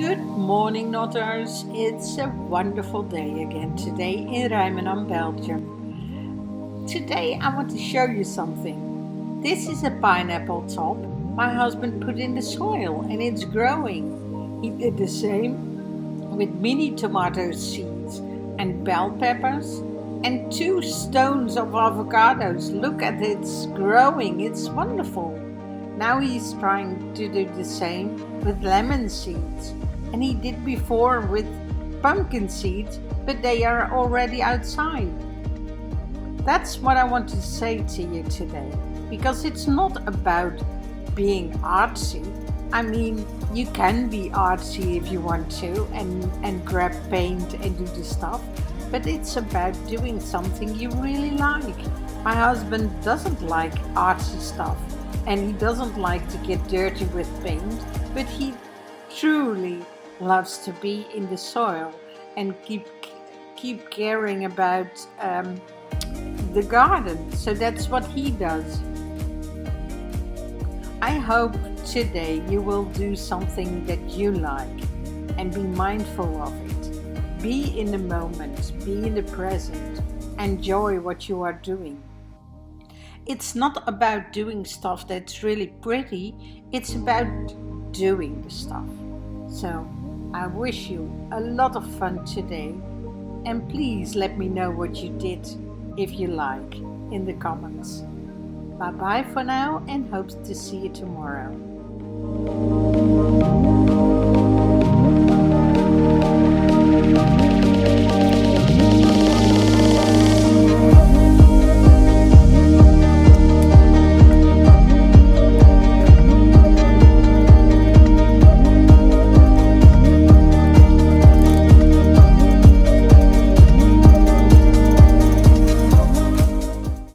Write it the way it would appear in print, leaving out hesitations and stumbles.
Good morning, Notters. It's a wonderful day again today in Rijmenam, Belgium. Today I want to show you something. This is a pineapple top my husband put in the soil and it's growing. He did the same with mini tomato seeds and bell peppers and 2 stones of avocados. Look at it, it's growing, it's wonderful. Now he's trying to do the same with lemon seeds. And he did before with pumpkin seeds, but they are already outside. That's what I want to say to you today, because it's not about being artsy. I mean, you can be artsy if you want to and grab paint and do the stuff, but it's about doing something you really like. My husband doesn't like artsy stuff and he doesn't like to get dirty with paint, but he truly loves to be in the soil and keep caring about the garden. So that's what he does. I hope today you will do something that you like and be mindful of it. Be in the moment, be in the present, enjoy what you are doing. It's not about doing stuff that's really pretty, it's about doing the stuff. So I wish you a lot of fun today, and please let me know what you did, if you like, in the comments. Bye bye for now and hope to see you tomorrow.